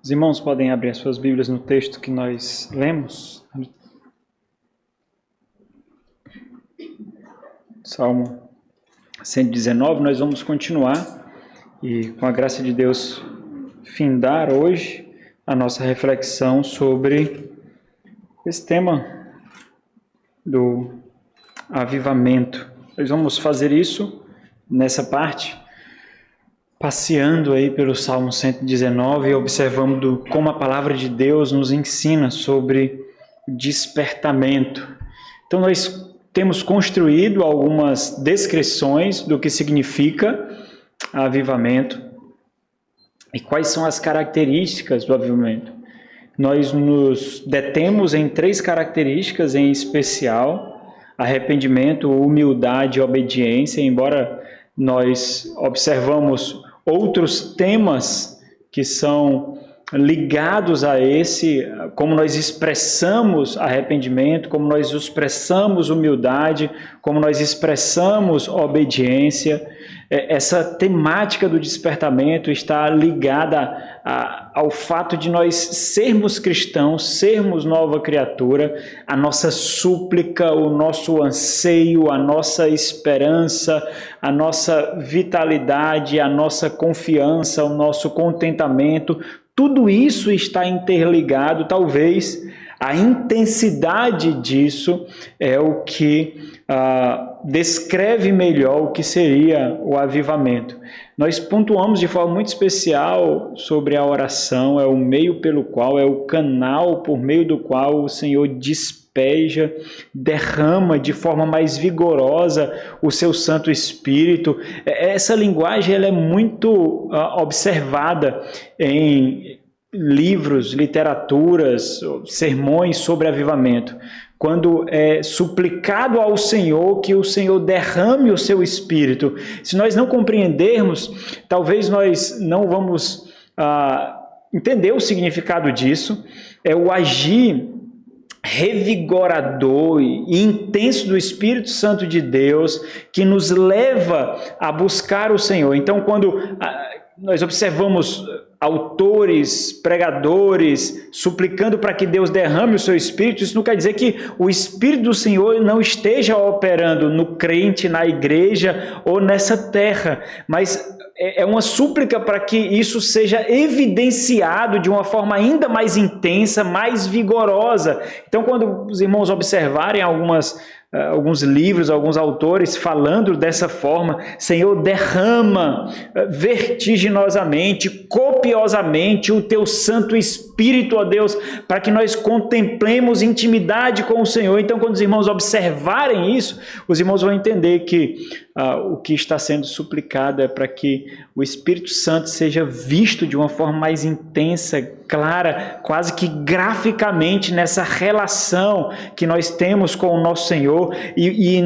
Os irmãos podem abrir as suas Bíblias no texto que nós lemos. Salmo 119, nós vamos continuar e, com a graça de Deus, findar hoje a nossa reflexão sobre esse tema do avivamento. Nós vamos fazer isso nessa parte, passeando aí pelo Salmo 119 e observando como a palavra de Deus nos ensina sobre despertamento. Então nós temos construído algumas descrições do que significa avivamento e quais são as características do avivamento. Nós nos detemos em 3 características em especial: arrependimento, humildade e obediência, embora nós observamos outros temas que são ligados a esse, como nós expressamos arrependimento, como nós expressamos humildade, como nós expressamos obediência. Essa temática do despertamento está ligada ao fato de nós sermos cristãos, sermos nova criatura, a nossa súplica, o nosso anseio, a nossa esperança, a nossa vitalidade, a nossa confiança, o nosso contentamento. Tudo isso está interligado. Talvez a intensidade disso é o que descreve melhor o que seria o avivamento. Nós pontuamos de forma muito especial sobre a oração, é o meio pelo qual, é o canal por meio do qual o Senhor despeja, derrama de forma mais vigorosa o seu Santo Espírito. Essa linguagem ela é muito observada em livros, literaturas, sermões sobre avivamento. Quando é suplicado ao Senhor que o Senhor derrame o seu Espírito. Se nós não compreendermos, talvez nós não vamos entender o significado disso. É o agir revigorador e intenso do Espírito Santo de Deus que nos leva a buscar o Senhor. Então, quando nós observamos autores, pregadores, suplicando para que Deus derrame o seu Espírito, isso não quer dizer que o Espírito do Senhor não esteja operando no crente, na igreja ou nessa terra, mas é uma súplica para que isso seja evidenciado de uma forma ainda mais intensa, mais vigorosa. Então, quando os irmãos observarem alguns livros, alguns autores falando dessa forma, Senhor, derrama vertiginosamente, copiosamente o teu Santo Espírito, ó Deus, para que nós contemplemos intimidade com o Senhor. Então, quando os irmãos observarem isso, os irmãos vão entender que o que está sendo suplicado é para que o Espírito Santo seja visto de uma forma mais intensa, clara, quase que graficamente nessa relação que nós temos com o nosso Senhor e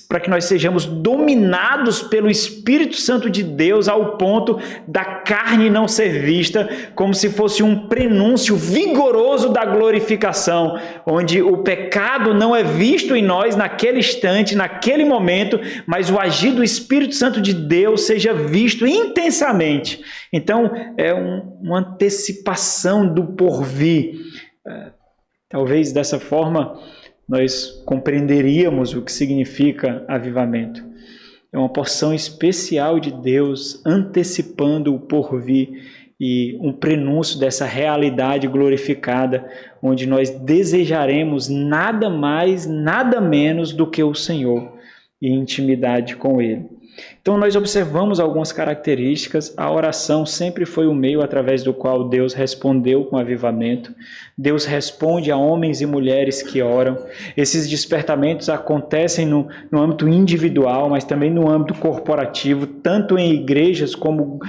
para que nós sejamos dominados pelo Espírito Santo de Deus ao ponto da carne não ser vista, como se fosse um prenúncio vigoroso da glorificação, onde o pecado não é visto em nós naquele instante, naquele momento, mas o agir do Espírito Santo de Deus seja visto intensamente. Então, é uma antecipação do porvir. Talvez dessa forma nós compreenderíamos o que significa avivamento. É uma porção especial de Deus antecipando o porvir e um prenúncio dessa realidade glorificada, onde nós desejaremos nada mais, nada menos do que o Senhor e intimidade com Ele. Então nós observamos algumas características. A oração sempre foi o meio através do qual Deus respondeu com avivamento. Deus responde a homens e mulheres que oram. Esses despertamentos acontecem no âmbito individual, mas também no âmbito corporativo, tanto em igrejas como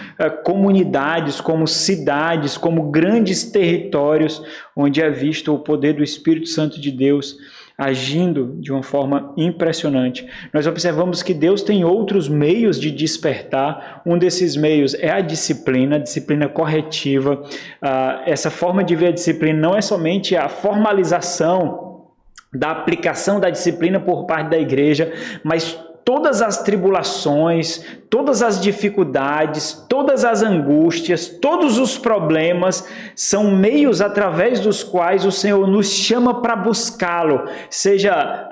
comunidades, como cidades, como grandes territórios, onde é visto o poder do Espírito Santo de Deus agindo de uma forma impressionante. Nós observamos que Deus tem outros meios de despertar. Um desses meios é a disciplina corretiva. Essa forma de ver a disciplina não é somente a formalização da aplicação da disciplina por parte da igreja, mas todas as tribulações, todas as dificuldades, todas as angústias, todos os problemas são meios através dos quais o Senhor nos chama para buscá-lo, seja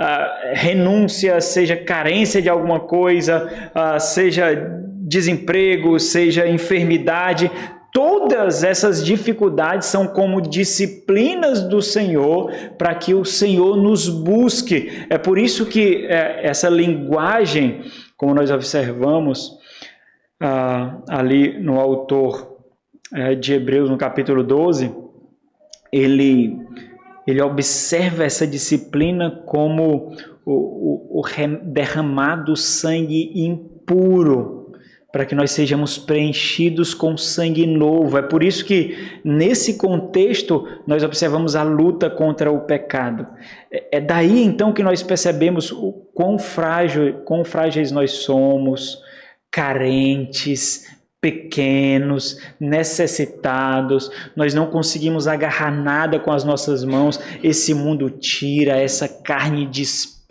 renúncia, seja carência de alguma coisa, seja desemprego, seja enfermidade. Todas essas dificuldades são como disciplinas do Senhor para que o Senhor nos busque. É por isso que essa linguagem, como nós observamos ali no autor de Hebreus, no capítulo 12, ele observa essa disciplina como o derramado sangue impuro, para que nós sejamos preenchidos com sangue novo. É por isso que, nesse contexto, nós observamos a luta contra o pecado. É daí, então, que nós percebemos o quão frágeis nós somos, carentes, pequenos, necessitados, nós não conseguimos agarrar nada com as nossas mãos, esse mundo tira, essa carne despeja,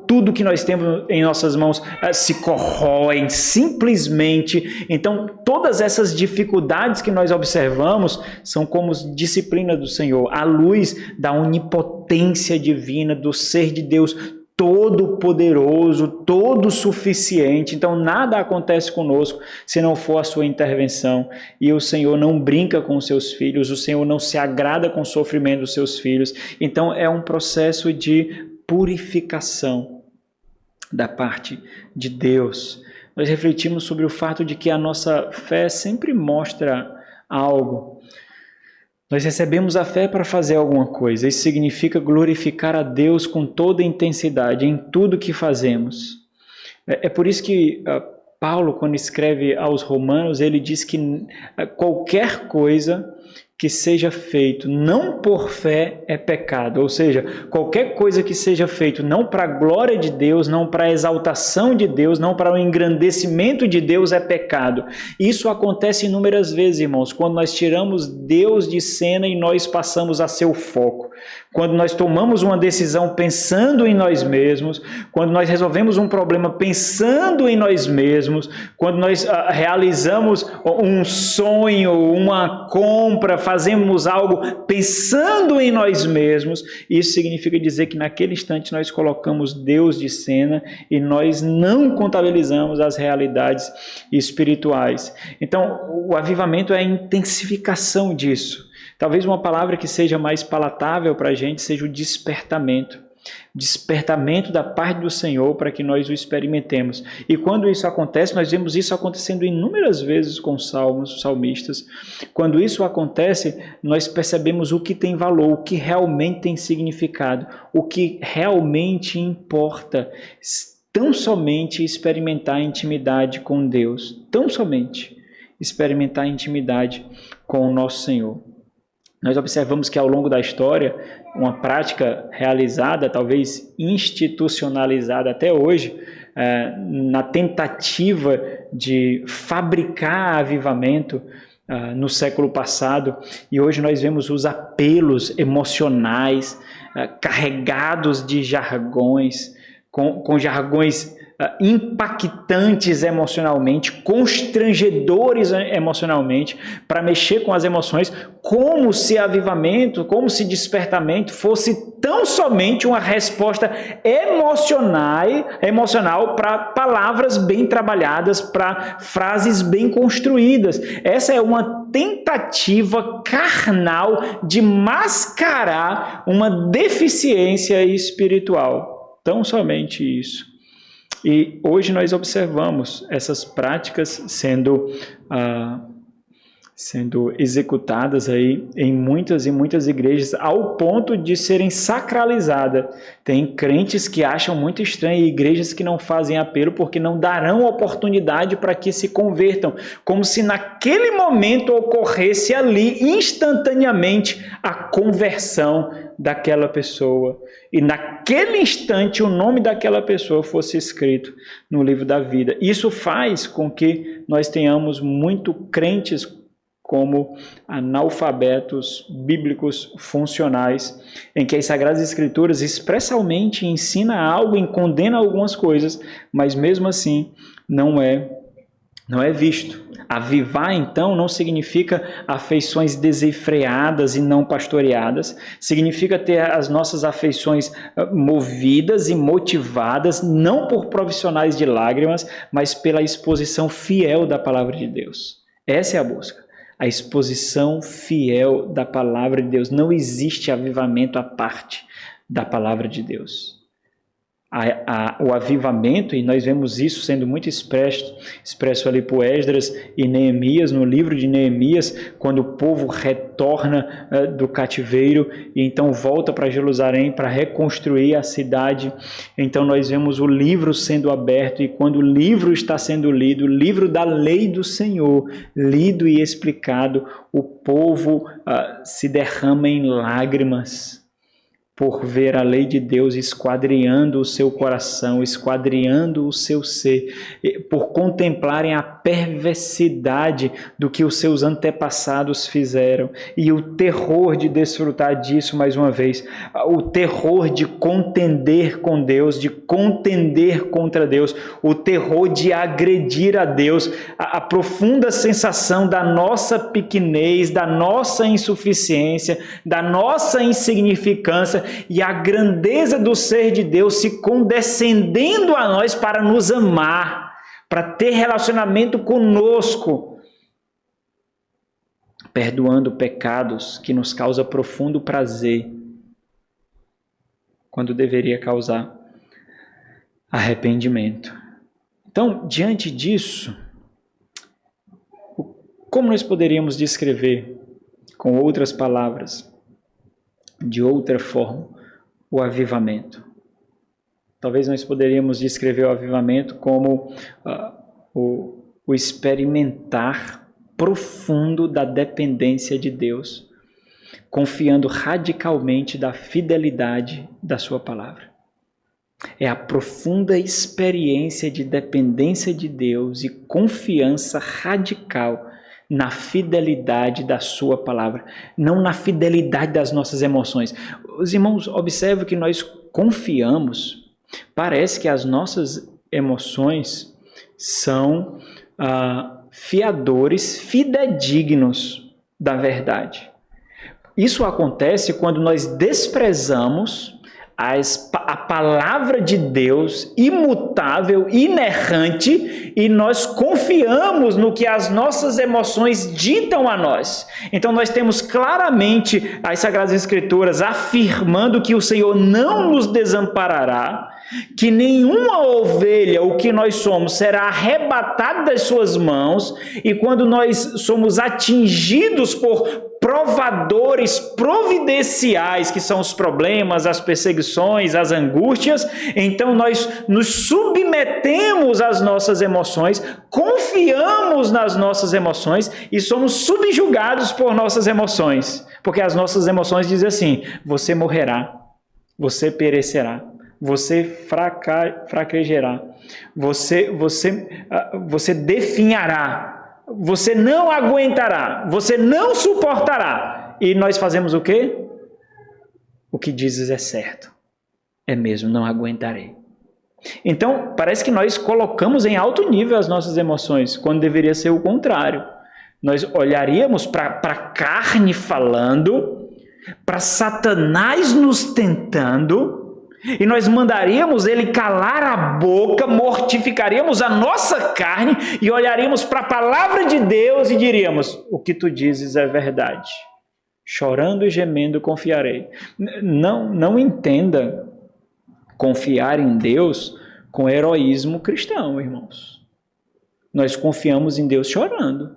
tudo que nós temos em nossas mãos se corroem, simplesmente. Então, todas essas dificuldades que nós observamos são como disciplina do Senhor, à luz da onipotência divina, do ser de Deus todo-poderoso, todo-suficiente. Então, nada acontece conosco se não for a sua intervenção. E o Senhor não brinca com os seus filhos, o Senhor não se agrada com o sofrimento dos seus filhos. Então, é um processo de purificação da parte de Deus. Nós refletimos sobre o fato de que a nossa fé sempre mostra algo. Nós recebemos a fé para fazer alguma coisa. Isso significa glorificar a Deus com toda intensidade em tudo que fazemos. É por isso que Paulo, quando escreve aos Romanos, ele diz que qualquer coisa que seja feito não por fé é pecado. Ou seja, qualquer coisa que seja feito não para a glória de Deus, não para a exaltação de Deus, não para o engrandecimento de Deus é pecado. Isso acontece inúmeras vezes, irmãos, quando nós tiramos Deus de cena e nós passamos a ser o foco. Quando nós tomamos uma decisão pensando em nós mesmos, quando nós resolvemos um problema pensando em nós mesmos, quando nós realizamos um sonho, uma compra, fazemos algo pensando em nós mesmos, isso significa dizer que naquele instante nós colocamos Deus de cena e nós não contabilizamos as realidades espirituais. Então, o avivamento é a intensificação disso. Talvez uma palavra que seja mais palatável para a gente seja o despertamento. Despertamento da parte do Senhor para que nós o experimentemos. E quando isso acontece, nós vemos isso acontecendo inúmeras vezes com salmos, salmistas. Quando isso acontece, nós percebemos o que tem valor, o que realmente tem significado, o que realmente importa. Tão somente experimentar a intimidade com Deus. Tão somente experimentar a intimidade com o nosso Senhor. Nós observamos que ao longo da história, uma prática realizada, talvez institucionalizada até hoje, na tentativa de fabricar avivamento no século passado, e hoje nós vemos os apelos emocionais carregados de jargões, com jargões impactantes emocionalmente, constrangedores emocionalmente, para mexer com as emoções, como se avivamento, como se despertamento fosse tão somente uma resposta emocional para palavras bem trabalhadas, para frases bem construídas. Essa é uma tentativa carnal de mascarar uma deficiência espiritual. Tão somente isso. E hoje nós observamos essas práticas sendo executadas aí em muitas e muitas igrejas, ao ponto de serem sacralizadas. Tem crentes que acham muito estranho, e igrejas que não fazem apelo porque não darão oportunidade para que se convertam, como se naquele momento ocorresse ali instantaneamente a conversão daquela pessoa. E naquele instante o nome daquela pessoa fosse escrito no livro da vida. Isso faz com que nós tenhamos muito crentes como analfabetos bíblicos funcionais, em que as Sagradas Escrituras expressamente ensina algo e condena algumas coisas, mas mesmo assim não é visto. Avivar, então, não significa afeições desenfreadas e não pastoreadas, significa ter as nossas afeições movidas e motivadas, não por profissionais de lágrimas, mas pela exposição fiel da palavra de Deus. Essa é a busca, a exposição fiel da palavra de Deus. Não existe avivamento à parte da palavra de Deus. O avivamento, e nós vemos isso sendo muito expresso ali por Esdras e Neemias, no livro de Neemias, quando o povo retorna do cativeiro e então volta para Jerusalém para reconstruir a cidade. Então nós vemos o livro sendo aberto, e quando o livro está sendo lido, o livro da lei do Senhor, lido e explicado, o povo se derrama em lágrimas por ver a lei de Deus esquadriando o seu coração, esquadriando o seu ser, por contemplarem a perversidade do que os seus antepassados fizeram, e o terror de desfrutar disso mais uma vez, o terror de contender com Deus, de contender contra Deus, o terror de agredir a Deus, a profunda sensação da nossa pequenez, da nossa insuficiência, da nossa insignificância, e a grandeza do ser de Deus se condescendendo a nós para nos amar, para ter relacionamento conosco, perdoando pecados que nos causa profundo prazer, quando deveria causar arrependimento. Então, diante disso, como nós poderíamos descrever, com outras palavras, de outra forma, o avivamento? Talvez nós poderíamos descrever o avivamento como o experimentar profundo da dependência de Deus, confiando radicalmente da fidelidade da sua palavra. É a profunda experiência de dependência de Deus e confiança radical na fidelidade da sua palavra, não na fidelidade das nossas emoções. Os irmãos, observam que nós confiamos, parece que as nossas emoções são fiadores fidedignos da verdade. Isso acontece quando nós desprezamos a palavra de Deus imutável, inerrante, e nós confiamos no que as nossas emoções ditam a nós. Então nós temos claramente as Sagradas Escrituras afirmando que o Senhor não nos desamparará, que nenhuma ovelha, o que nós somos, será arrebatada das suas mãos, e quando nós somos atingidos por provadores providenciais, que são os problemas, as perseguições, as angústias, então nós nos submetemos às nossas emoções, confiamos nas nossas emoções e somos subjugados por nossas emoções, porque as nossas emoções dizem assim: você morrerá, você perecerá, você fraquejará, você definhará, você não aguentará, você não suportará. E nós fazemos o quê? O que dizes é certo. É mesmo, não aguentarei. Então, parece que nós colocamos em alto nível as nossas emoções, quando deveria ser o contrário. Nós olharíamos para a carne falando, para Satanás nos tentando, e nós mandaríamos ele calar a boca, mortificaríamos a nossa carne e olharíamos para a palavra de Deus e diríamos: o que tu dizes é verdade. Chorando e gemendo confiarei. Não entenda confiar em Deus com heroísmo cristão, irmãos. Nós confiamos em Deus chorando.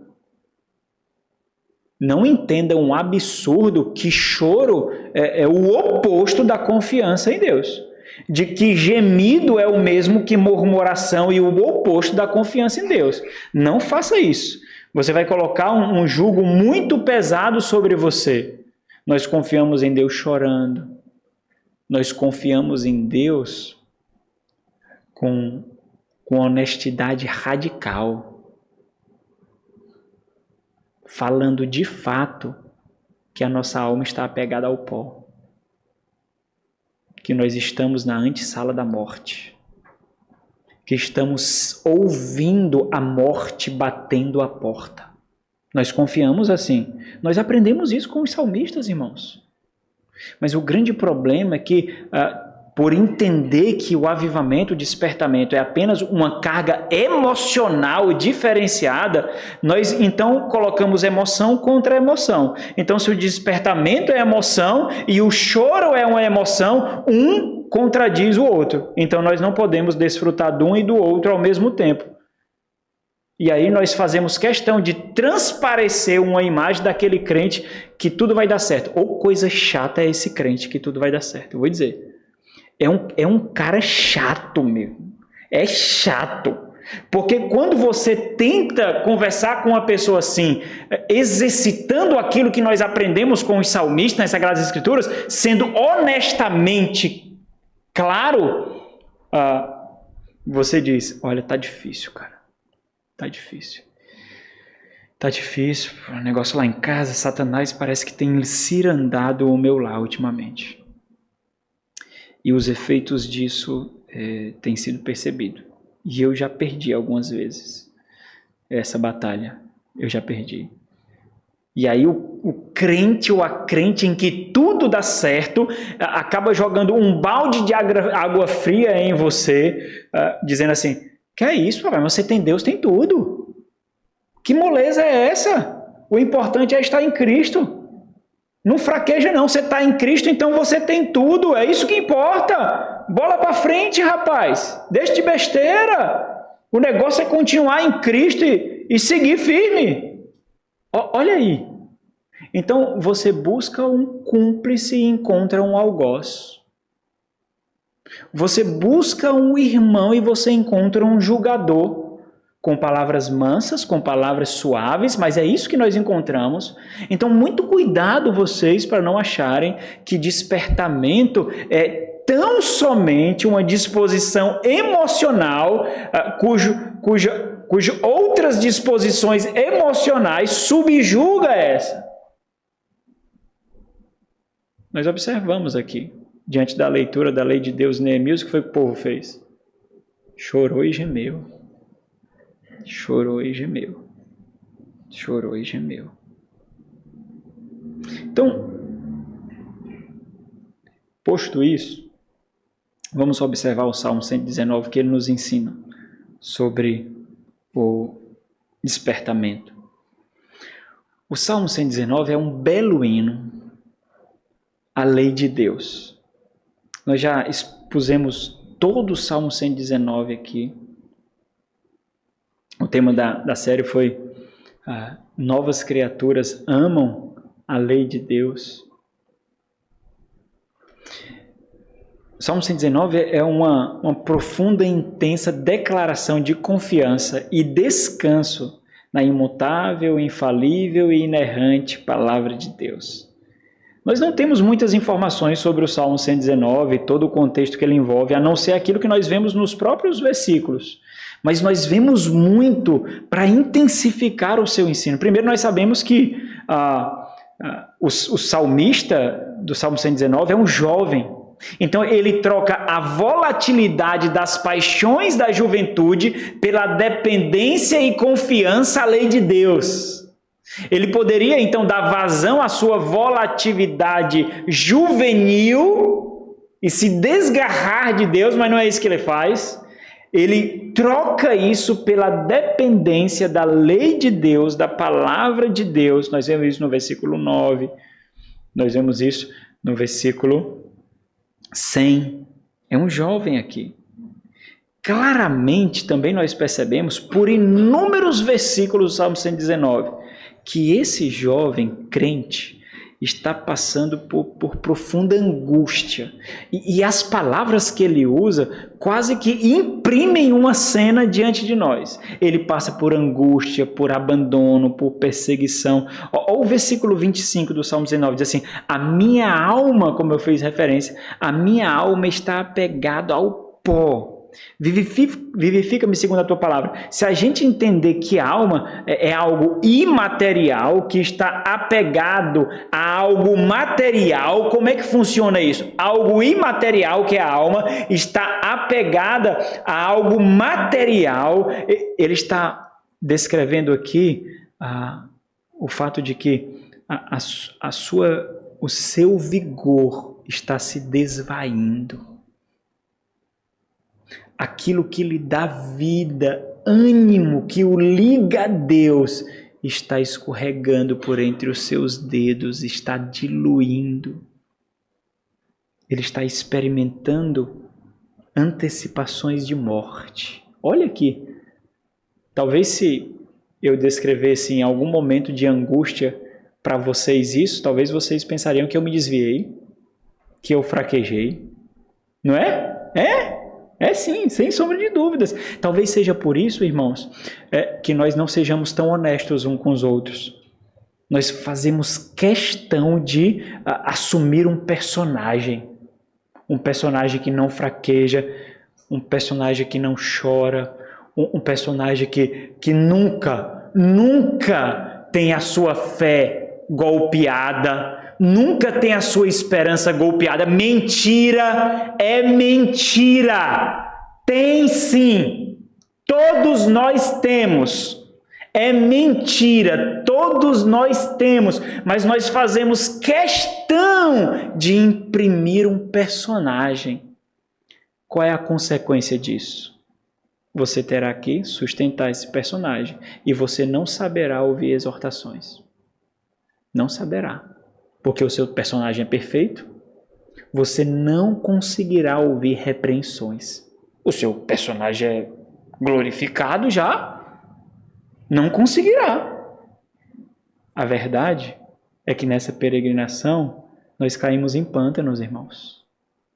Não entenda um absurdo que choro é o oposto da confiança em Deus. De que gemido é o mesmo que murmuração e o oposto da confiança em Deus. Não faça isso. Você vai colocar um jugo muito pesado sobre você. Nós confiamos em Deus chorando. Nós confiamos em Deus com honestidade radical. falando de fato que a nossa alma está apegada ao pó, que nós estamos na antessala da morte, que estamos ouvindo a morte batendo a porta. Nós confiamos assim. Nós aprendemos isso com os salmistas, irmãos. Mas o grande problema é que, por entender que o avivamento, o despertamento é apenas uma carga emocional diferenciada, nós então colocamos emoção contra emoção. Então, se o despertamento é emoção e o choro é uma emoção, um contradiz o outro. Então, nós não podemos desfrutar de um e do outro ao mesmo tempo. E aí nós fazemos questão de transparecer uma imagem daquele crente que tudo vai dar certo. Ou coisa chata é esse crente que tudo vai dar certo. Eu vou dizer. É um cara chato mesmo. É chato. Porque quando você tenta conversar com uma pessoa assim, exercitando aquilo que nós aprendemos com os salmistas nas Sagradas Escrituras, sendo honestamente claro, você diz, olha, tá difícil, cara. Tá difícil. Tá difícil. O negócio lá em casa, Satanás parece que tem cirandado o meu lar ultimamente. E os efeitos disso têm sido percebidos. E eu já perdi algumas vezes essa batalha. Eu já perdi. E aí o crente ou a crente em que tudo dá certo acaba jogando um balde de água fria em você, dizendo assim, que é isso, papai? Você tem Deus, tem tudo. Que moleza é essa? O importante é estar em Cristo. Não fraqueja não, você está em Cristo, então você tem tudo. É isso que importa. Bola para frente, rapaz. Deixa de besteira. O negócio é continuar em Cristo e seguir firme. Olha aí. Então você busca um cúmplice e encontra um algoz. Você busca um irmão e você encontra um julgador, com palavras mansas, com palavras suaves, mas é isso que nós encontramos. Então, muito cuidado vocês para não acharem que despertamento é tão somente uma disposição emocional, cujo outras disposições emocionais subjuga essa. Nós observamos aqui, diante da leitura da lei de Deus, Neemias, o que foi que o povo fez? Chorou e gemeu. Chorou e gemeu. Chorou e gemeu. Então, posto isso, vamos observar o Salmo 119, que ele nos ensina sobre o despertamento. O Salmo 119 é um belo hino à lei de Deus. Nós já expusemos todo o Salmo 119 aqui. O tema da série foi Novas Criaturas Amam a Lei de Deus. O Salmo 119 é uma profunda e intensa declaração de confiança e descanso na imutável, infalível e inerrante Palavra de Deus. Nós não temos muitas informações sobre o Salmo 119, todo o contexto que ele envolve, a não ser aquilo que nós vemos nos próprios versículos. Mas nós vemos muito para intensificar o seu ensino. Primeiro, nós sabemos que o salmista do Salmo 119 é um jovem. Então, ele troca a volatilidade das paixões da juventude pela dependência e confiança à lei de Deus. Ele poderia, então, dar vazão à sua volatilidade juvenil e se desgarrar de Deus, mas não é isso que ele faz. Ele troca isso pela dependência da lei de Deus, da palavra de Deus. Nós vemos isso no versículo 9, nós vemos isso no versículo 100. É um jovem aqui. Claramente também nós percebemos, por inúmeros versículos do Salmo 119, que esse jovem crente está passando por profunda angústia. E as palavras que ele usa quase que imprimem uma cena diante de nós. Ele passa por angústia, por abandono, por perseguição. Olha o versículo 25 do Salmo 19, diz assim, a minha alma, como eu fiz referência, a minha alma está apegada ao pó. Vivifica-me segundo a tua palavra. Se a gente entender que a alma é algo imaterial, que está apegado a algo material, como é que funciona isso? Algo imaterial, que é a alma, está apegada a algo material. Ele está descrevendo aqui o fato de que o seu vigor está se desvaindo. Aquilo que lhe dá vida, ânimo, que o liga a Deus, está escorregando por entre os seus dedos, está diluindo. Ele está experimentando antecipações de morte. Olha aqui, talvez se eu descrevesse em algum momento de angústia para vocês isso, talvez vocês pensariam que eu me desviei, que eu fraquejei. Não é? É sim, sem sombra de dúvidas. Talvez seja por isso, irmãos, que nós não sejamos tão honestos uns com os outros. Nós fazemos questão de assumir um personagem que não fraqueja, um personagem que não chora, um personagem que nunca tem a sua fé golpeada, nunca tem a sua esperança golpeada. Mentira, é mentira. Tem sim. Todos nós temos. É mentira. Todos nós temos. Mas nós fazemos questão de imprimir um personagem. Qual é a consequência disso? Você terá que sustentar esse personagem. E você não saberá ouvir exortações. Não saberá. Porque o seu personagem é perfeito, você não conseguirá ouvir repreensões. O seu personagem é glorificado já, não conseguirá. A verdade é que nessa peregrinação, nós caímos em pântanos, irmãos.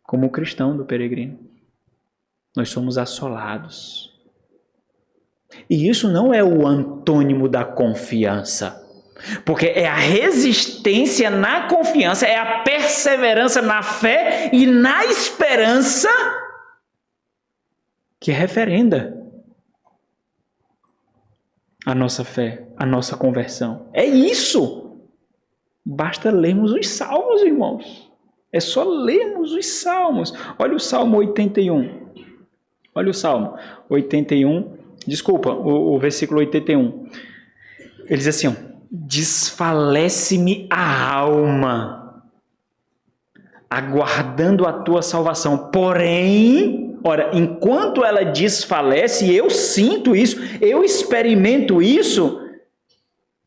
Como o cristão do peregrino. Nós somos assolados. E isso não é o antônimo da confiança. Porque é a resistência na confiança, é a perseverança na fé e na esperança que referenda a nossa fé, a nossa conversão. É isso. Basta lermos os salmos, irmãos. É só lermos os salmos. Olha o Salmo 81. Olha o Salmo 81. Desculpa, o versículo 81. Ele diz assim, desfalece-me a alma, aguardando a tua salvação. Porém, ora, enquanto ela desfalece, eu sinto isso, eu experimento isso,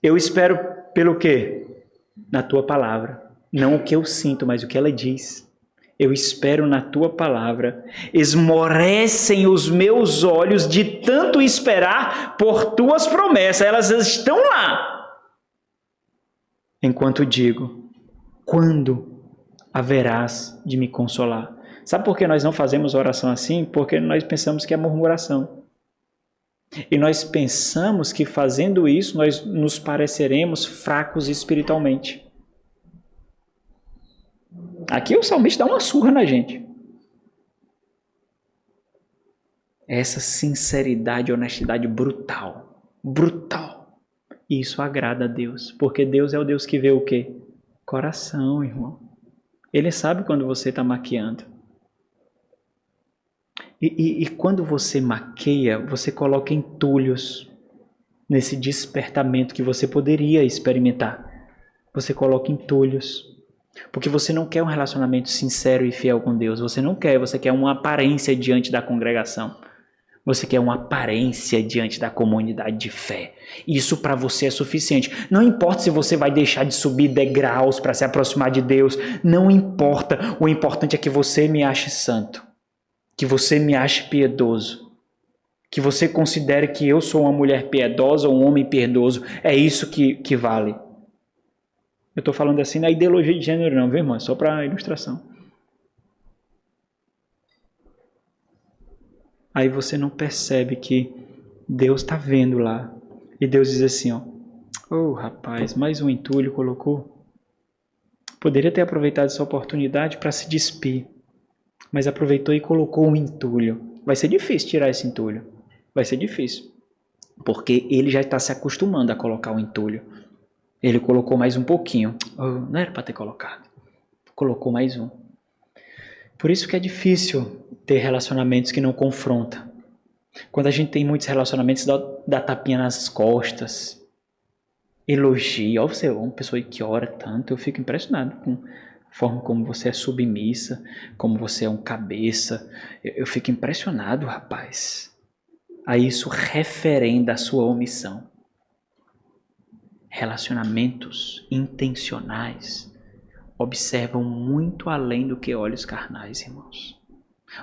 eu espero pelo quê? Na tua palavra. Não o que eu sinto, mas o que ela diz. Eu espero na tua palavra. Esmorecem os meus olhos de tanto esperar por tuas promessas. Elas estão lá. Enquanto digo, quando haverás de me consolar? Sabe por que nós não fazemos oração assim? Porque nós pensamos que é murmuração. E nós pensamos que fazendo isso, nós nos pareceremos fracos espiritualmente. Aqui o salmista dá uma surra na gente. Essa sinceridade e honestidade brutal. Brutal. E isso agrada a Deus, porque Deus é o Deus que vê o quê? Coração, irmão. Ele sabe quando você está maquiando. E quando você maqueia, você coloca entulhos nesse despertamento que você poderia experimentar. Você coloca entulhos. Porque você não quer um relacionamento sincero e fiel com Deus. Você não quer, você quer uma aparência diante da congregação. Você quer uma aparência diante da comunidade de fé. Isso para você é suficiente. Não importa se você vai deixar de subir degraus para se aproximar de Deus. Não importa. O importante é que você me ache santo. Que você me ache piedoso. Que você considere que eu sou uma mulher piedosa ou um homem piedoso. É isso que vale. Eu estou falando assim na ideologia de gênero não, viu, irmão? Só para ilustração. Aí você não percebe que Deus está vendo lá. E Deus diz assim, ó, rapaz, mais um entulho colocou. Poderia ter aproveitado essa oportunidade para se despir. Mas aproveitou e colocou um entulho. Vai ser difícil tirar esse entulho. Vai ser difícil. Porque ele já está se acostumando a colocar o entulho. Ele colocou mais um pouquinho. Não era para ter colocado. Colocou mais um. Por isso que é difícil ter relacionamentos que não confrontam. Quando a gente tem muitos relacionamentos, dá tapinha nas costas. Elogia. Você é uma pessoa que ora tanto. Eu fico impressionado com a forma como você é submissa, como você é um cabeça. Eu fico impressionado, rapaz. Aí isso referenda a sua omissão. Relacionamentos intencionais observam muito além do que olhos carnais, irmãos.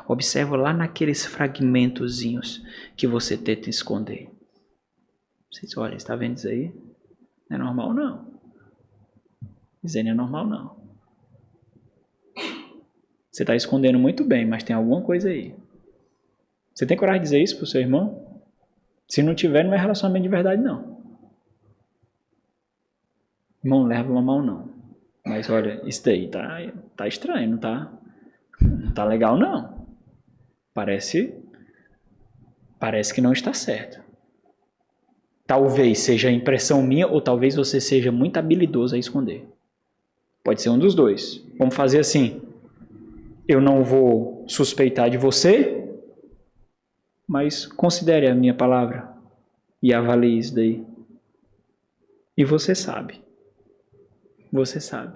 Observa lá naqueles fragmentozinhos que você tenta esconder. Vocês olhem, está vendo isso aí? Não é normal, não. Isso aí não é normal, não. Você está escondendo muito bem, mas tem alguma coisa aí. Você tem coragem de dizer isso para o seu irmão? Se não tiver, não é relacionamento de verdade, não. Irmão, não leva uma mão, não. Mas olha, isso daí tá estranho, não tá legal, não. Parece que não está certo. Talvez seja impressão minha ou talvez você seja muito habilidoso a esconder. Pode ser um dos dois. Vamos fazer assim. Eu não vou suspeitar de você, mas considere a minha palavra e avalie isso daí. E você sabe. Você sabe.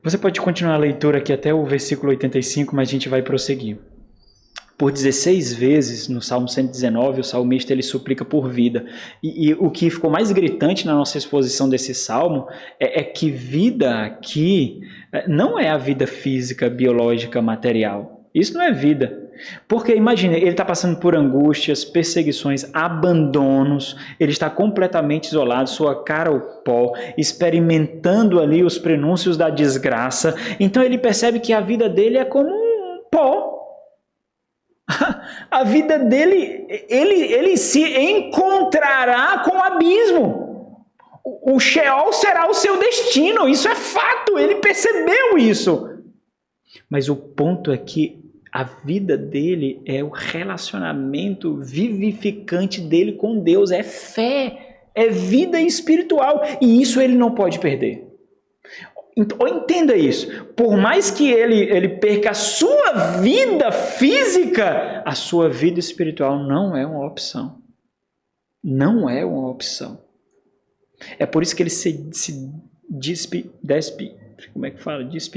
Você pode continuar a leitura aqui até o versículo 85, mas a gente vai prosseguir. Por 16 vezes, no Salmo 119, o salmista ele suplica por vida. E o que ficou mais gritante na nossa exposição desse salmo é que vida aqui não é a vida física, biológica, material. Isso não é vida. Porque imagine, ele está passando por angústias, perseguições, abandonos, ele está completamente isolado, sua cara ao pó, experimentando ali os prenúncios da desgraça. Então ele percebe que a vida dele é como um pó. A vida dele, ele se encontrará com o abismo. O Sheol será o seu destino, isso é fato, ele percebeu isso. Mas o ponto é que a vida dele é o relacionamento vivificante dele com Deus, é fé, é vida espiritual, e isso ele não pode perder. Então, entenda isso, por mais que ele perca a sua vida física, a sua vida espiritual não é uma opção. Não é uma opção. É por isso que ele se despe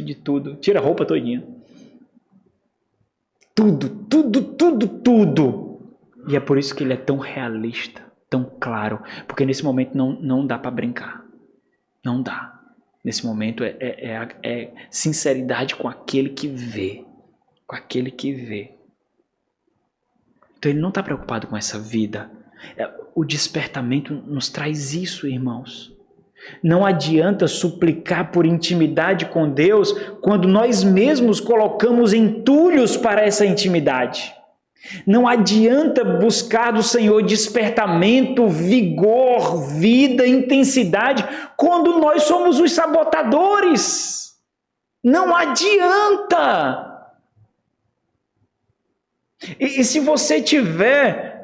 de tudo, tira a roupa todinha. Tudo. E é por isso que ele é tão realista, tão claro, porque nesse momento não dá para brincar. Não dá. Nesse momento é sinceridade com aquele que vê. Com aquele que vê. Então ele não está preocupado com essa vida. O despertamento nos traz isso, irmãos. Não adianta suplicar por intimidade com Deus quando nós mesmos colocamos entulhos para essa intimidade. Não adianta buscar do Senhor despertamento, vigor, vida, intensidade, quando nós somos os sabotadores. Não adianta. E se você tiver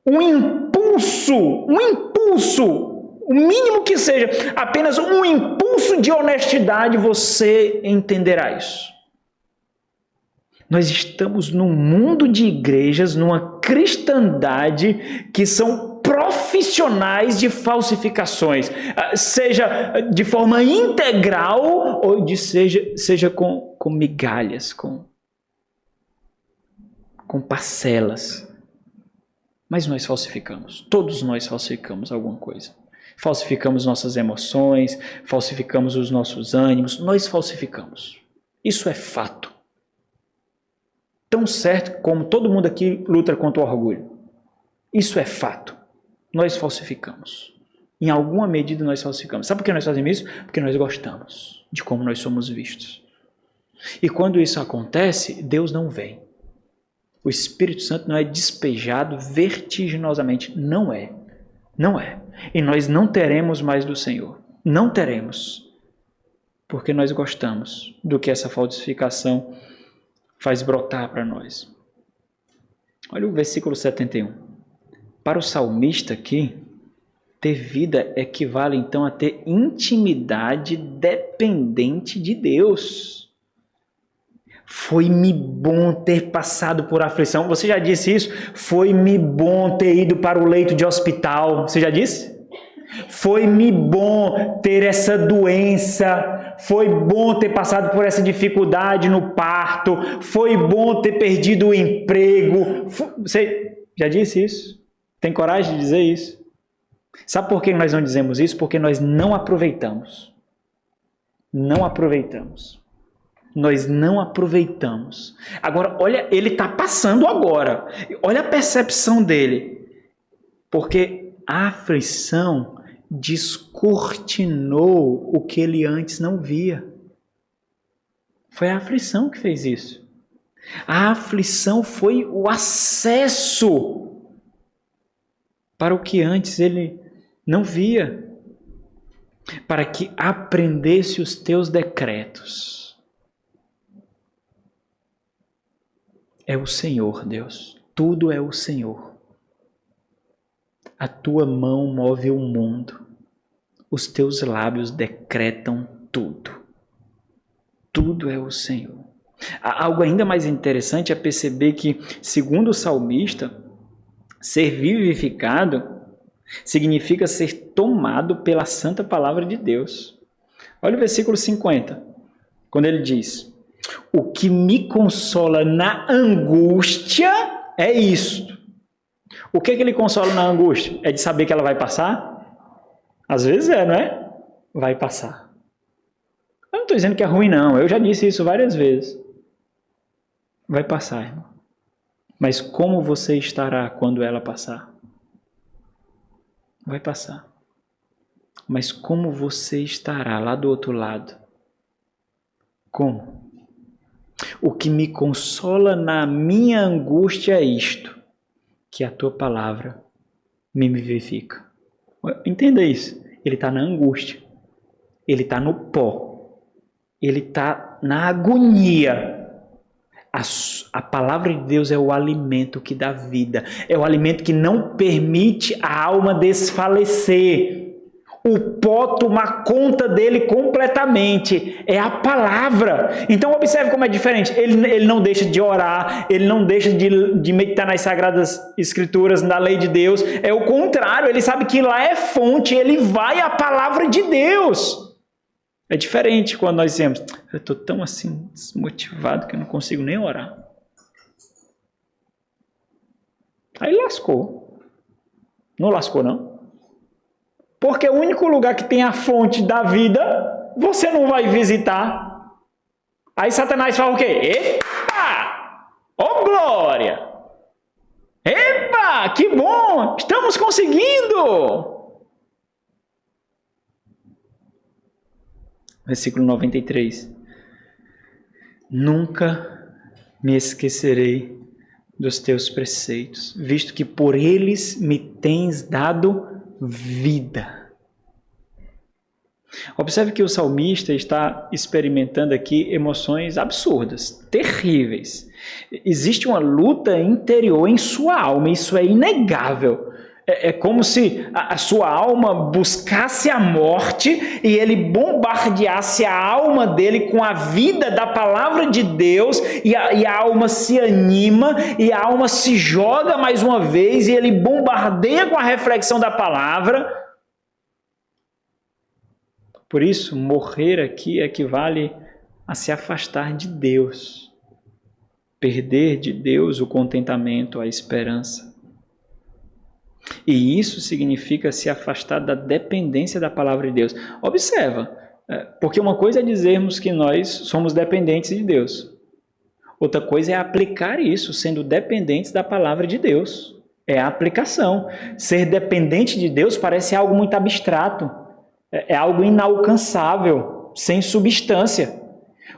um impulso, o mínimo que seja, apenas um impulso de honestidade, você entenderá isso. Nós estamos num mundo de igrejas, numa cristandade que são profissionais de falsificações, seja de forma integral ou seja com migalhas, com parcelas. Mas nós falsificamos, todos nós falsificamos alguma coisa. Falsificamos nossas emoções, falsificamos os nossos ânimos, nós falsificamos. Isso é fato. Tão certo como todo mundo aqui luta contra o orgulho. Isso é fato. Nós falsificamos. Em alguma medida nós falsificamos. Sabe por que nós fazemos isso? Porque nós gostamos de como nós somos vistos. E quando isso acontece, Deus não vem. O Espírito Santo não é despejado vertiginosamente. Não é. Não é. E nós não teremos mais do Senhor. Não teremos. porque nós gostamos do que essa falsificação faz brotar para nós. Olha o versículo 71. Para o salmista aqui, ter vida equivale então a ter intimidade dependente de Deus. Foi-me bom ter passado por aflição. Você já disse isso? Foi-me bom ter ido para o leito de hospital. Você já disse? Foi-me bom ter essa doença. Foi bom ter passado por essa dificuldade no parto. Foi bom ter perdido o emprego. Você já disse isso? Tem coragem de dizer isso? Sabe por que nós não dizemos isso? Porque nós não aproveitamos. Não aproveitamos. Nós não aproveitamos. Agora, olha, ele está passando agora. Olha a percepção dele. Porque a aflição descortinou o que ele antes não via. Foi a aflição que fez isso. A aflição foi o acesso para o que antes ele não via. Para que aprendesse os teus decretos. É o Senhor, Deus. Tudo é o Senhor. A tua mão move o mundo. Os teus lábios decretam tudo. Tudo é o Senhor. Algo ainda mais interessante é perceber que, segundo o salmista, ser vivificado significa ser tomado pela santa palavra de Deus. Olha o versículo 50, quando ele diz: o que me consola na angústia é isto. O que ele consola na angústia? É de saber que ela vai passar? Às vezes não é? Vai passar. Eu não estou dizendo que é ruim, não. Eu já disse isso várias vezes. Vai passar, irmão. Mas como você estará quando ela passar? Vai passar. Mas como você estará lá do outro lado? Como? O que me consola na minha angústia é isto, que a tua palavra me vivifica. Entenda isso. Ele está na angústia. Ele está no pó. Ele está na agonia. A palavra de Deus é o alimento que dá vida. É o alimento que não permite a alma desfalecer. O pó tomar conta dele completamente. É a palavra. Então observe como é diferente. Ele não deixa de orar, ele não deixa de meditar nas Sagradas Escrituras, na lei de Deus. É o contrário, ele sabe que lá é fonte, ele vai à palavra de Deus. É diferente quando nós dizemos: eu estou tão assim desmotivado que eu não consigo nem orar. Aí lascou. Não lascou, não? Porque o único lugar que tem a fonte da vida, você não vai visitar. Aí Satanás fala o quê? Epa! Ô glória! Epa! Que bom! Estamos conseguindo! Versículo 93. Nunca me esquecerei dos teus preceitos, visto que por eles me tens dado vida. Observe que o salmista está experimentando aqui emoções absurdas, terríveis. Existe uma luta interior em sua alma, isso é inegável. É como se a sua alma buscasse a morte e ele bombardeasse a alma dele com a vida da palavra de Deus e a alma se anima e a alma se joga mais uma vez e ele bombardeia com a reflexão da palavra. Por isso, morrer aqui equivale a se afastar de Deus, perder de Deus o contentamento, a esperança. E isso significa se afastar da dependência da palavra de Deus. Observa, porque uma coisa é dizermos que nós somos dependentes de Deus. Outra coisa é aplicar isso, sendo dependentes da palavra de Deus. É a aplicação. Ser dependente de Deus parece algo muito abstrato. É algo inalcançável, sem substância.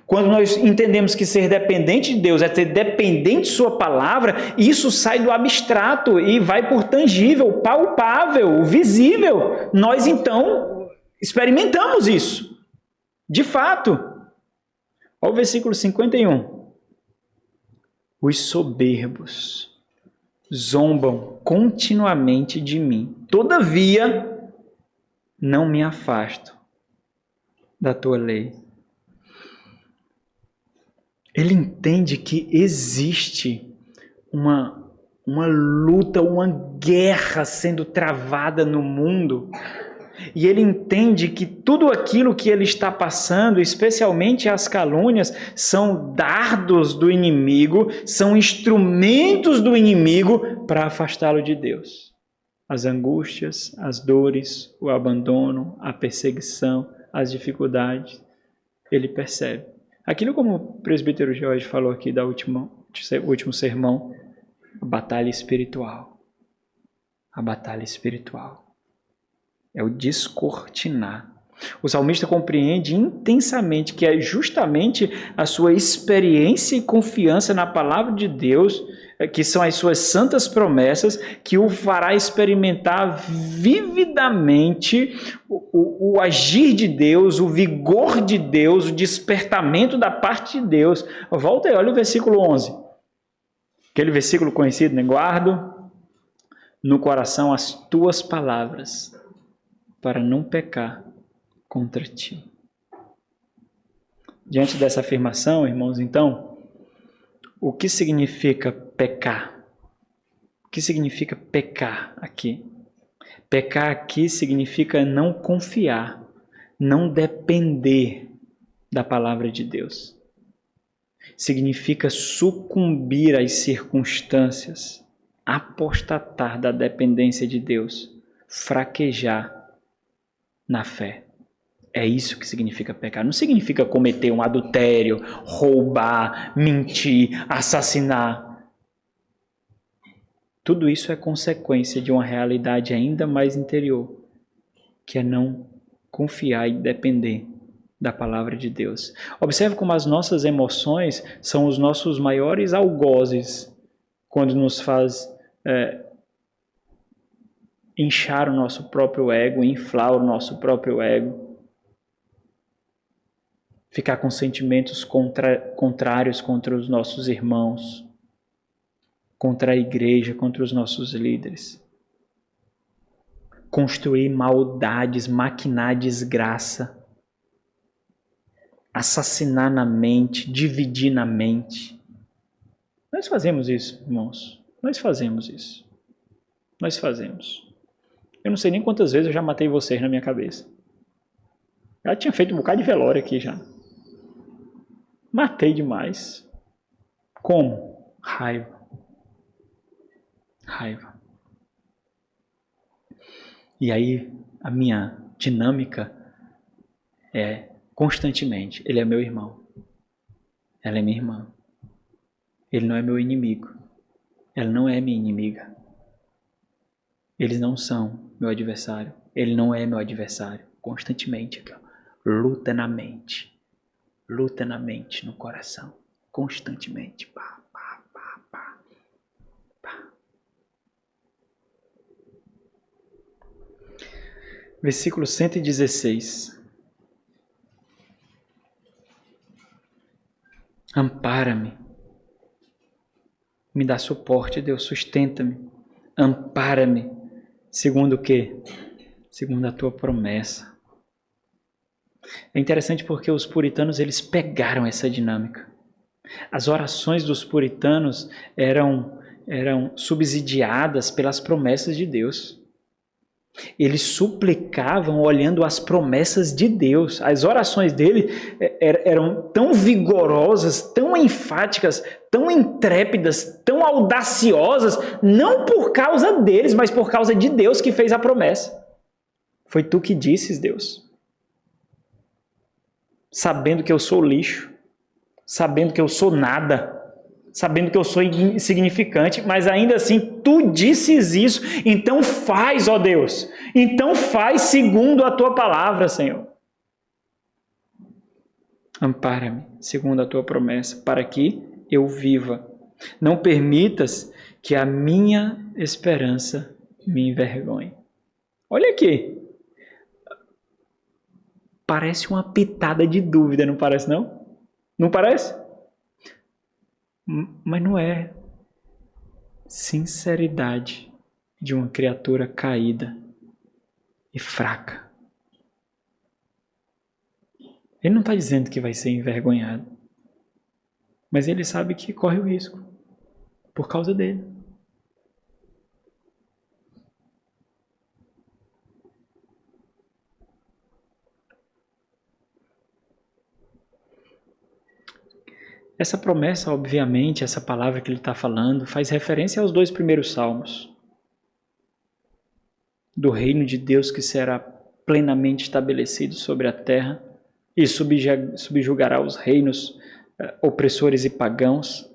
Quando nós entendemos que ser dependente de Deus é ser dependente de sua palavra, isso sai do abstrato e vai por tangível, palpável, visível. Nós então experimentamos isso. De fato, olha o versículo 51. Os soberbos zombam continuamente de mim. Todavia, não me afasto da tua lei. Ele entende que existe uma luta, uma guerra sendo travada no mundo. E ele entende que tudo aquilo que ele está passando, especialmente as calúnias, são dardos do inimigo, são instrumentos do inimigo para afastá-lo de Deus. As angústias, as dores, o abandono, a perseguição, as dificuldades, ele percebe. Aquilo como o presbítero Jorge falou aqui da último sermão, a batalha espiritual. A batalha espiritual. É o descortinar. O salmista compreende intensamente que é justamente a sua experiência e confiança na palavra de Deus, que são as suas santas promessas, que o fará experimentar vividamente o agir de Deus, o vigor de Deus, o despertamento da parte de Deus. Volta aí, olha o versículo 11. Aquele versículo conhecido, né? Guardo no coração as tuas palavras, para não pecar contra ti. Diante dessa afirmação, irmãos, então, o que significa pecar? O que significa pecar aqui? Pecar aqui significa não confiar, não depender da palavra de Deus. Significa sucumbir às circunstâncias, apostatar da dependência de Deus, fraquejar na fé. É isso que significa pecar. Não significa cometer um adultério, roubar, mentir, assassinar. Tudo isso é consequência de uma realidade ainda mais interior, que é não confiar e depender da palavra de Deus. Observe como as nossas emoções são os nossos maiores algozes quando nos faz inchar o nosso próprio ego, inflar o nosso próprio ego, ficar com sentimentos contrários contra os nossos irmãos, contra a igreja, contra os nossos líderes, construir maldades, maquinar desgraça, assassinar na mente, dividir na mente. Nós fazemos isso, irmãos. Nós fazemos isso. Nós fazemos. Eu não sei nem quantas vezes eu já matei vocês na minha cabeça. Já tinha feito um bocado de velório aqui já. Matei demais. Como? Raiva. Raiva. E aí a minha dinâmica é constantemente, ele é meu irmão. Ela é minha irmã. Ele não é meu inimigo. Ela não é minha inimiga. Eles não são meu adversário. Ele não é meu adversário. Constantemente aqui, ó. Luta na mente. Luta na mente, no coração. Constantemente. Pá, pá, pá, pá. Pá. Versículo 116. Ampara-me. Me dá suporte, Deus. Sustenta-me. Ampara-me. Segundo o quê? Segundo a tua promessa. É interessante porque os puritanos, eles pegaram essa dinâmica. As orações dos puritanos eram subsidiadas pelas promessas de Deus. Eles suplicavam olhando as promessas de Deus. As orações dele eram tão vigorosas, tão enfáticas, tão intrépidas, tão audaciosas, não por causa deles, mas por causa de Deus que fez a promessa. Foi tu que disses, Deus. Sabendo que eu sou lixo, sabendo que eu sou nada, sabendo que eu sou insignificante, mas ainda assim tu disses isso, então faz, ó Deus, então faz segundo a tua palavra, Senhor. Ampara-me segundo a tua promessa, para que eu viva. Não permitas que a minha esperança me envergonhe. Olha aqui. parece uma pitada de dúvida, não parece não? Não parece? Mas não é. Sinceridade de uma criatura caída e fraca. Ele não está dizendo que vai ser envergonhado, mas ele sabe que corre o risco por causa dele. Essa promessa, obviamente, essa palavra que ele está falando, faz referência aos 2 primeiros salmos. Do reino de Deus que será plenamente estabelecido sobre a terra e subjugará os reinos opressores e pagãos.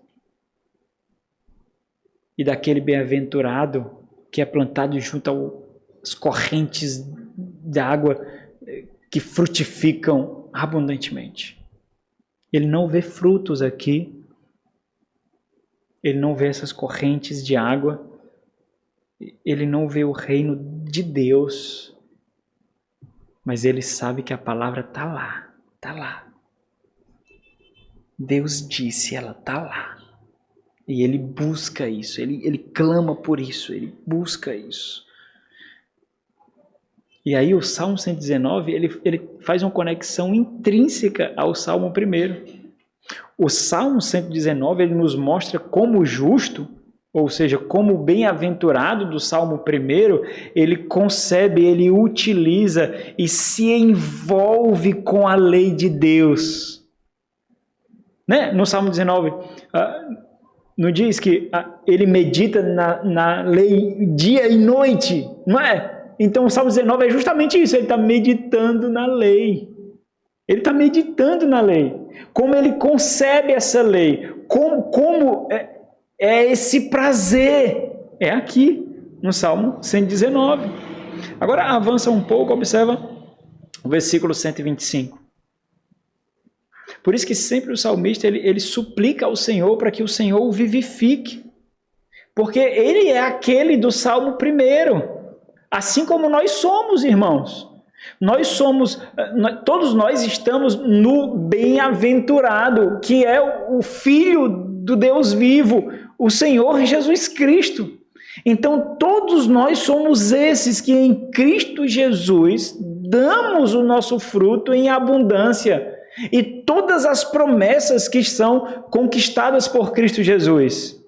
E daquele bem-aventurado que é plantado junto às correntes de água que frutificam abundantemente. Ele não vê frutos aqui, ele não vê essas correntes de água, ele não vê o reino de Deus, mas ele sabe que a palavra está lá, está lá. Deus disse, ela está lá. E ele busca isso, ele clama por isso, ele busca isso. E aí o Salmo 119, ele faz uma conexão intrínseca ao Salmo 1. O Salmo 119, ele nos mostra como justo, ou seja, como bem-aventurado do Salmo 1, ele concebe, ele utiliza e se envolve com a lei de Deus. Né? No Salmo 19, não diz que ele medita na lei dia e noite, não é? Então o Salmo 19 é justamente isso, ele está meditando na lei. Ele está meditando na lei. Como ele concebe essa lei, como é esse prazer, é aqui no Salmo 119. Agora avança um pouco, observa o versículo 125. Por isso que sempre o salmista ele suplica ao Senhor para que o Senhor o vivifique, porque ele é aquele do Salmo 1, assim como nós somos, irmãos. Todos nós estamos no bem-aventurado, que é o Filho do Deus vivo, o Senhor Jesus Cristo. Então, todos nós somos esses que em Cristo Jesus damos o nosso fruto em abundância. E todas as promessas que são conquistadas por Cristo Jesus.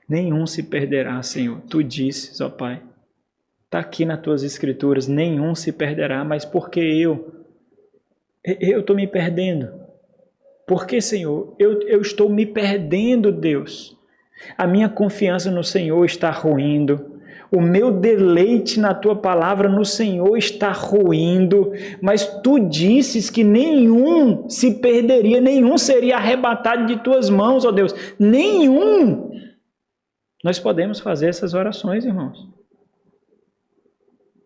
Nenhum se perderá, Senhor. Tu disses, ó Pai. Está aqui nas tuas escrituras, nenhum se perderá, mas por que eu? Eu estou me perdendo. Por que, Senhor? Eu estou me perdendo, Deus. A minha confiança no Senhor está ruindo. O meu deleite na tua palavra no Senhor está ruindo. Mas tu disses que nenhum se perderia, nenhum seria arrebatado de tuas mãos, ó Deus. Nenhum. Nós podemos fazer essas orações, irmãos.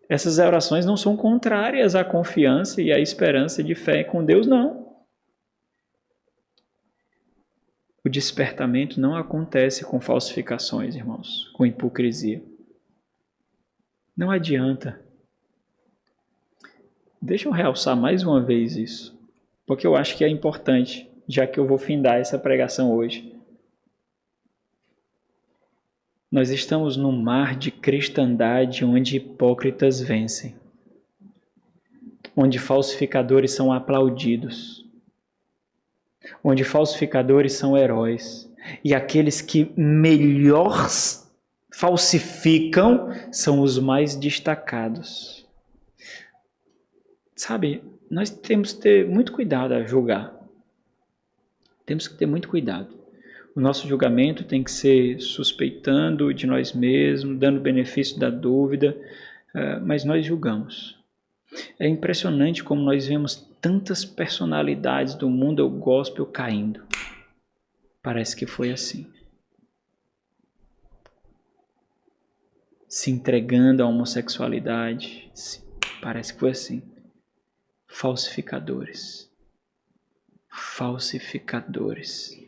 Essas orações não são contrárias à confiança e à esperança de fé com Deus, não. O despertamento não acontece com falsificações, irmãos, com hipocrisia. Não adianta. Deixa eu realçar mais uma vez isso, porque eu acho que é importante, já que eu vou findar essa pregação hoje. Nós estamos num mar de cristandade onde hipócritas vencem, onde falsificadores são aplaudidos, onde falsificadores são heróis, e aqueles que melhor falsificam são os mais destacados. Sabe, nós temos que ter muito cuidado a julgar. Temos que ter muito cuidado. O nosso julgamento tem que ser suspeitando de nós mesmos, dando benefício da dúvida, mas nós julgamos. É impressionante como nós vemos tantas personalidades do mundo gospel caindo. Parece que foi assim. Se entregando à homossexualidade. Parece que foi assim. Falsificadores. Falsificadores.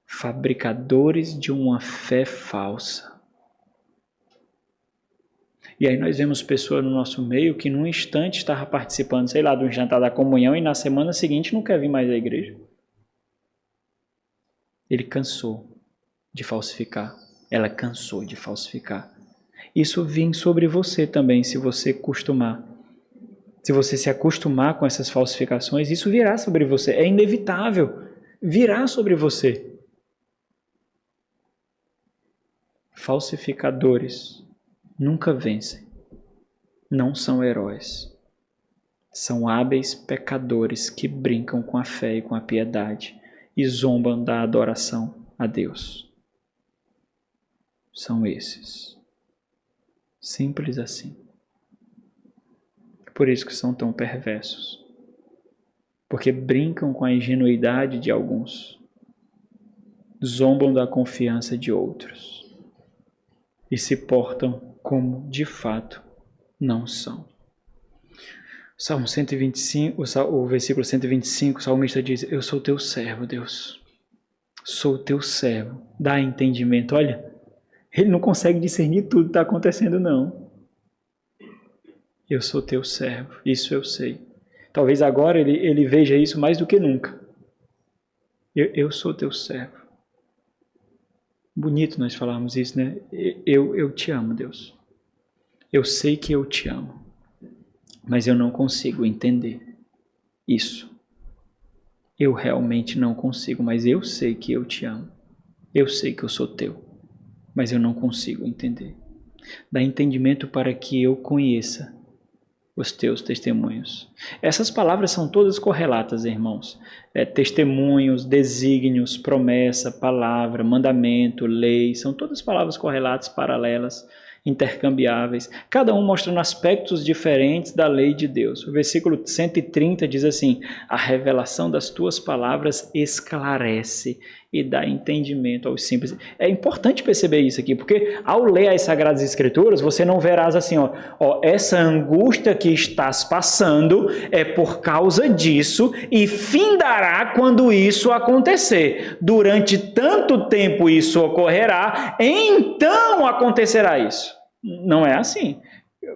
Fabricadores de uma fé falsa. E aí nós vemos pessoa no nosso meio que num instante estava participando, sei lá, de um jantar da comunhão e na semana seguinte não quer vir mais à igreja. Ele cansou de falsificar. Ela cansou de falsificar. Isso vem sobre você também, se você costumar. Se você se acostumar com essas falsificações, isso virá sobre você. É inevitável. Virá sobre você. Falsificadores nunca vencem. Não são heróis. São hábeis pecadores que brincam com a fé e com a piedade e zombam da adoração a Deus. São esses. Simples assim. Por isso que são tão perversos. Porque brincam com a ingenuidade de alguns. Zombam da confiança de outros. E se portam como de fato não são. Salmo 125, o versículo 125, o salmista diz: eu sou teu servo, Deus. Sou teu servo. Dá entendimento. Olha, ele não consegue discernir tudo que está acontecendo, não. Eu sou teu servo, isso eu sei. Talvez agora ele veja isso mais do que nunca. Eu sou teu servo. Bonito nós falarmos isso, né? Eu te amo, Deus. Eu sei que eu te amo, mas eu não consigo entender isso. Eu realmente não consigo, mas eu sei que eu te amo. Eu sei que eu sou teu, mas eu não consigo entender. Dá entendimento para que eu conheça os teus testemunhos. Essas palavras são todas correlatas, irmãos. Testemunhos, desígnios, promessa, palavra, mandamento, lei, são todas palavras correlatas, paralelas, intercambiáveis, cada um mostrando aspectos diferentes da lei de Deus. O versículo 130 diz assim: a revelação das tuas palavras esclarece e dá entendimento aos simples. É importante perceber isso aqui, porque ao ler as Sagradas Escrituras, você não verás assim, essa angústia que estás passando é por causa disso e findará quando isso acontecer. Durante tanto tempo isso ocorrerá, então acontecerá isso. Não é assim.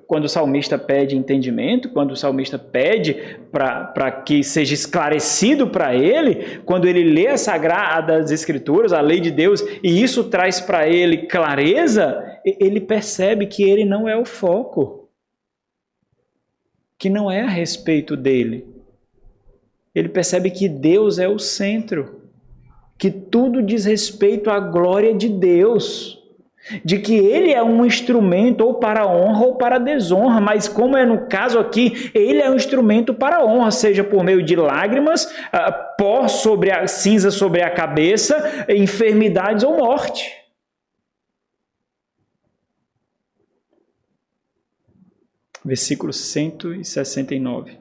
Quando o salmista pede entendimento, quando o salmista pede para que seja esclarecido para ele, quando ele lê as Sagradas Escrituras, a lei de Deus, e isso traz para ele clareza, ele percebe que ele não é o foco, que não é a respeito dele. Ele percebe que Deus é o centro, que tudo diz respeito à glória de Deus, de que ele é um instrumento ou para honra ou para desonra, mas como é no caso aqui, ele é um instrumento para honra, seja por meio de lágrimas, pó sobre a cinza sobre a cabeça, enfermidades ou morte. Versículo 169.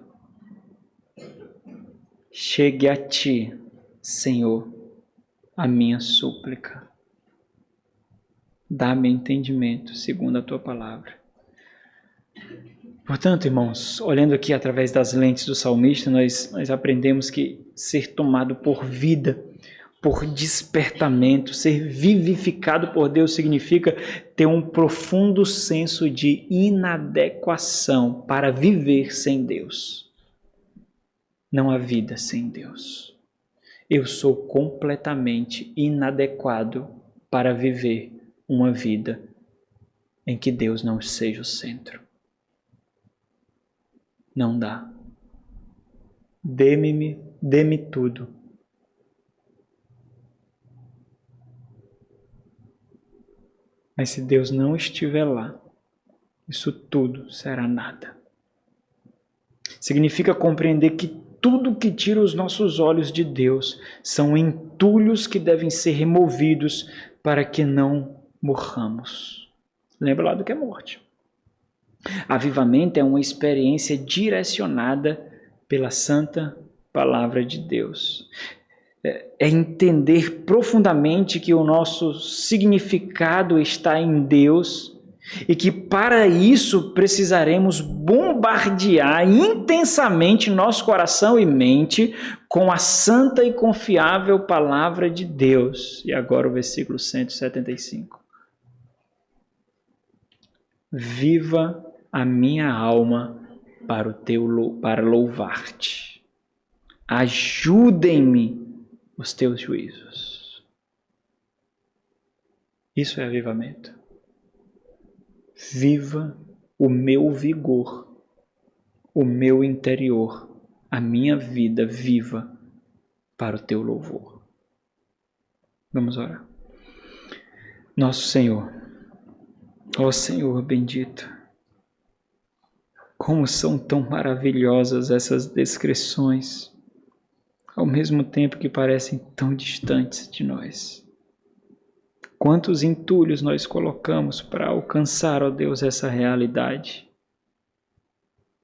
Chegue a ti, Senhor, a minha súplica. Dá-me entendimento, segundo a tua palavra. Portanto, irmãos, olhando aqui através das lentes do salmista, nós aprendemos que ser tomado por vida, por despertamento, ser vivificado por Deus significa ter um profundo senso de inadequação para viver sem Deus. Não há vida sem Deus. Eu sou completamente inadequado para viver uma vida em que Deus não seja o centro. Não dá. Dê-me tudo. Mas se Deus não estiver lá, isso tudo será nada. Significa compreender que tudo que tira os nossos olhos de Deus são entulhos que devem ser removidos para que não morramos. Lembra lá do que é morte. Avivamento é uma experiência direcionada pela santa palavra de Deus. É entender profundamente que o nosso significado está em Deus e que para isso precisaremos bombardear intensamente nosso coração e mente com a santa e confiável palavra de Deus. E agora o versículo 175. Viva a minha alma para louvar-te. Ajudem-me os teus juízos. Isso é avivamento. Viva o meu vigor, o meu interior, a minha vida viva para o teu louvor. Vamos orar. Nosso Senhor, ó Senhor bendito, como são tão maravilhosas essas descrições, ao mesmo tempo que parecem tão distantes de nós. Quantos entulhos nós colocamos para alcançar, ó Deus, essa realidade?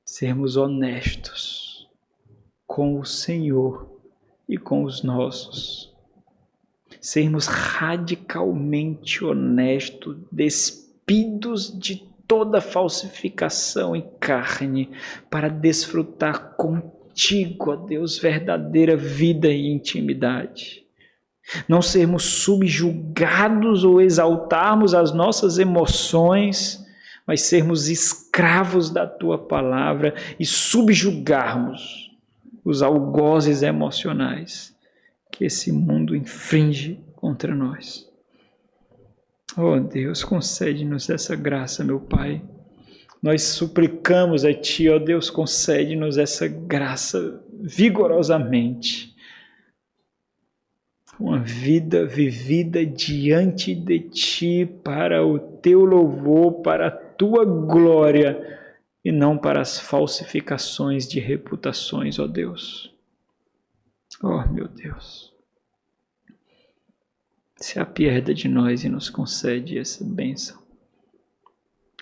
Sermos honestos com o Senhor e com os nossos. Sermos radicalmente honestos, despidos de toda falsificação e carne, para desfrutar contigo, ó Deus, verdadeira vida e intimidade. Não sermos subjugados ou exaltarmos as nossas emoções, mas sermos escravos da tua palavra e subjugarmos os algozes emocionais que esse mundo infringe contra nós. Oh Deus, concede-nos essa graça, meu Pai. Nós suplicamos a Ti, ó Deus, concede-nos essa graça vigorosamente. Uma vida vivida diante de Ti para o Teu louvor, para a Tua glória e não para as falsificações de reputações, ó Deus. Oh, meu Deus. Se apieda de nós e nos concede essa bênção.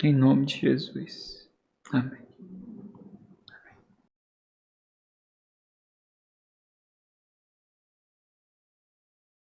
Em nome de Jesus. Amém.